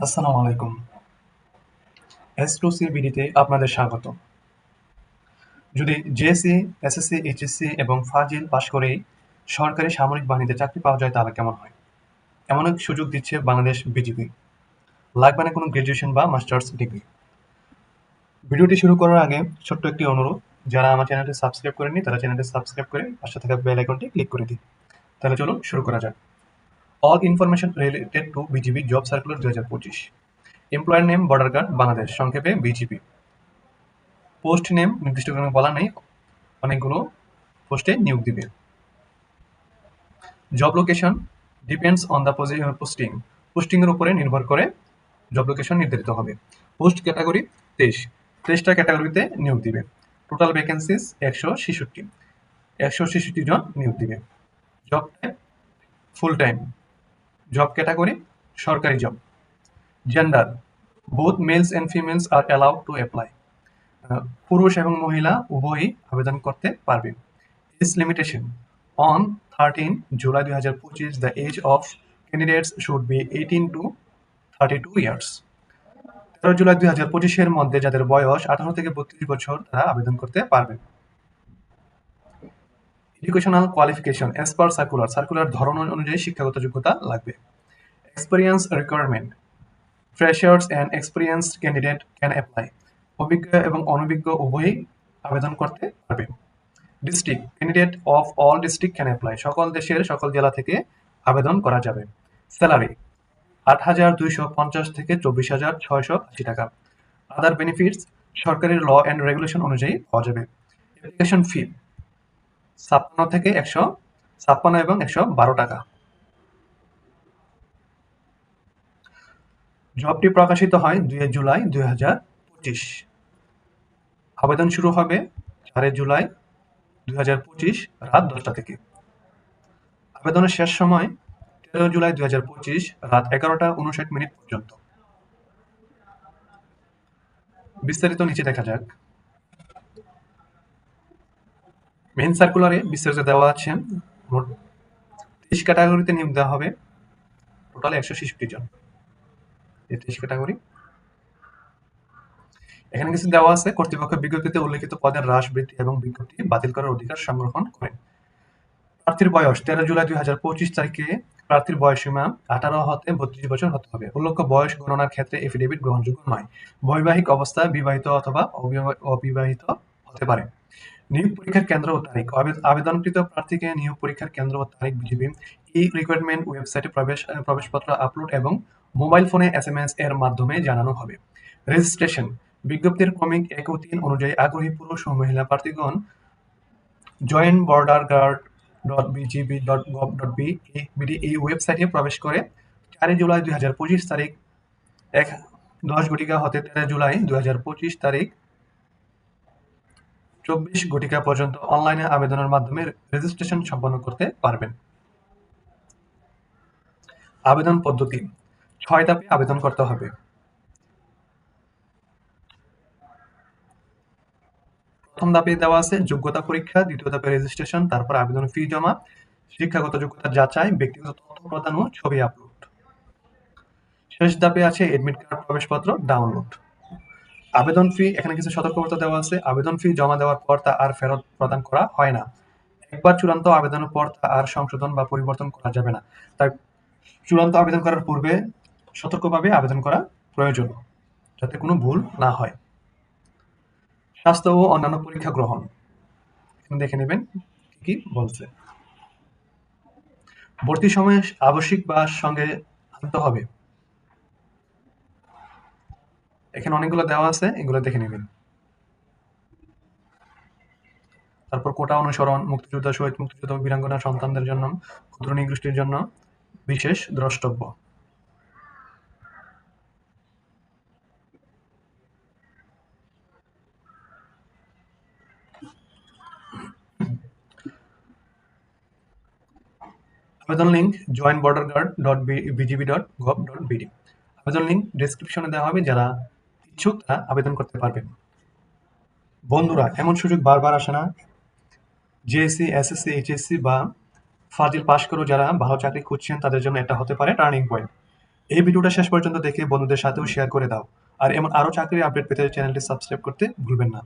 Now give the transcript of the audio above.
আসসালামু আলাইকুম। S2C বিডিতে আপনাদের স্বাগত। যদি জেএসসি, এসএসসি, এইচএসসি এবং ফাজিল পাশ করেই সরকারি সামরিক বাহিনীতে চাকরি পাওয়া যায় তাহলে কেমন হয়? এমন এক সুযোগ দিচ্ছে বাংলাদেশ বিজিবি। লাগবে না কোনো গ্র্যাজুয়েশন বা মাস্টার্স ডিগ্রি। ভিডিওটি শুরু করার আগে ছোট্ট একটি অনুরোধ, যারা আমার চ্যানেলটি সাবস্ক্রাইব করেননি তারা চ্যানেলটি সাবস্ক্রাইব করে পাশে থাকা বেল আইকনটি ক্লিক করে দিন। তাহলে চলুন শুরু করা যাক। All information related to BGB job circular 2025। Employer name border guard Bangladesh, সংক্ষেপে বিজিবি। পোস্ট নেম নির্দিষ্ট করে বলা নেই, অনেকগুলো পোস্টে নিয়োগ দিবে। Job location depends on the posting, posting এর উপরে নির্ভর করে জব লোকেশন নির্ধারিত হবে। পোস্ট ক্যাটাগরি 23টা ক্যাটাগরিতে নিয়োগ দিবে। টোটাল ভ্যাকেন্সিস 166 জন নিয়োগ দিবে। Job type full time. Job category সরকারি job. Gender both males and females are allowed to apply, পুরুষ এবং মহিলা উভয়ই আবেদন করতে পারবে। Age limitation on 13 July 2025 the age of candidates should be 18 to 32 years. 13 July 2025 এর মধ্যে যাদের বয়স 18 থেকে 32 বছর তারা আবেদন করতে পারবে। Educational qualification as per circular ধরন অনুযায়ী শিক্ষাগত যোগ্যতা লাগবে। Experience requirement freshers and experienced candidate can apply, অভিজ্ঞ এবং অনভিজ্ঞ উভয়ই আবেদন করতে পারবে। District candidate of all district can apply, সকল দেশের সকল জেলা থেকে আবেদন করা যাবে। স্যালারি 8,250 থেকে 24,680 টাকা। আদার বেনিফিটস সরকারি ল অ্যান্ড রেগুলেশন অনুযায়ী পাওয়া যাবে। অ্যাপ্লিকেশন ফি 56 এবং 112 টাকা। জবটি প্রকাশিত হয় 2 জুলাই 2025। আবেদন শুরু হবে 4 জুলাই 2025 রাত 10টা থেকে। আবেদনের শেষ সময় 13 জুলাই 2025 রাত 11টা 59 পর্যন্ত। বিস্তারিত নিচে দেখা যাক। মেইন সার্কুলারে বিস্তারিত দেওয়া আছে। মোট 30 ক্যাটাগরিতে নিয়োগ দেওয়া হবে, টোটাল 166 জন। 30 ক্যাটাগরি। এখানে কিছু দেওয়া আছে, কর্তৃপক্ষ বিজ্ঞপ্তিতে উল্লেখিত পদের হ্রাস বৃদ্ধি এবং বিজ্ঞপ্তি বাতিল করার অধিকার সংরক্ষণ করেন। প্রার্থীর বয়স 13 জুলাই 2025 তারিখে প্রার্থীর বয়সসীমা 18 হতে 32 বছর হতে হবে। উল্লেখ্য বয়স গণনার ক্ষেত্রে এফিডেভিট গ্রহণযোগ্য নয়। বৈবাহিক অবস্থা বিবাহিত অথবা অবিবাহিত হতে পারে। নিয়োগ পরীক্ষার কেন্দ্র ও তারিখ আবেদনকৃত প্রার্থীকে নিয়োগ পরীক্ষার কেন্দ্র ও তারিখ বিজিবি ই রিক্রুটমেন্ট ওয়েবসাইটে প্রবেশপত্র আপলোড এবং মোবাইল ফোনে SMS এর মাধ্যমে জানানো হবে। রেজিস্ট্রেশন বিজ্ঞপ্তির ক্রমিক 1 ও 3 অনুযায়ী আগ্রহী পুরুষ ও মহিলা প্রার্থীগণ joinborderguard.bgb.gov.bd এই ওয়েবসাইটে প্রবেশ করে 4 জুলাই 2025 তারিখ 10 ঘটিকা হতে 13 জুলাই 2025 তারিখ 24 ঘটিকা পর্যন্ত অনলাইনে আবেদনের মাধ্যমে রেজিস্ট্রেশন সম্পন্ন করতে পারবেন। আবেদন পদ্ধতি 6 ধাপে আবেদন করতে হবে। প্রথম ধাপে দেওয়া আছে যোগ্যতা পরীক্ষা, দ্বিতীয় ধাপে রেজিস্ট্রেশন, তারপর আবেদন ফি জমা, শিক্ষাগত যোগ্যতা যাচাই, ব্যক্তিগত তথ্য প্রদান ও ছবি আপলোড। শেষ ধাপে আছে এডমিট কার্ড প্রবেশপত্র ডাউনলোড। আবেদন ফি এখানে কিছু সতর্কবার্তা দেওয়া আছে। আবেদন ফি জমা দেওয়ার পর তা আর ফেরত প্রদান করা হয় না। একবার চূড়ান্ত আবেদনের পর তা আর সংশোধন বা পরিবর্তন করা যাবে না। তাই চূড়ান্ত আবেদন করার পূর্বে সতর্কভাবে আবেদন করা প্রয়োজন, যাতে কোনো ভুল না হয়। স্বাস্থ্য ও অন্যান্য পরীক্ষা গ্রহণ দেখে নেবেন কি বলছে। ভর্তির সময় আবশ্যিক বা সঙ্গে আনতে হবে, এখানে অনেকগুলো দেওয়া আছে, এগুলো দেখে নেবেন। তারপর কোটা অনুসরণ, মুক্তিযোদ্ধা, শহীদ মুক্তিযোদ্ধা, বীরাঙ্গনা সন্তানদের জন্য, ক্ষুদ্র নৃগোষ্ঠীর জন্য বিশেষ দ্রষ্টব্য। আবেদন লিঙ্ক joinborderguard.bgb.gov.bd। আবেদন লিঙ্ক ডেসক্রিপশনে দেওয়া হবে, যারা ইচ্ছুক তারা আবেদন করতে পারবেন। বন্ধুরা, এমন সুযোগ বারবার আসে না। জেএসসি, এসএসসি, এইচএসসি বা ফাজিল পাশ করেও যারা ভালো চাকরি খুঁজছেন তাদের জন্য এটা হতে পারে টার্নিং পয়েন্ট। এই ভিডিওটা শেষ পর্যন্ত দেখে বন্ধুদের সাথেও শেয়ার করে দাও। আর এমন আরো চাকরির আপডেট পেতে চ্যানেলটি সাবস্ক্রাইব করতে ভুলবেন না।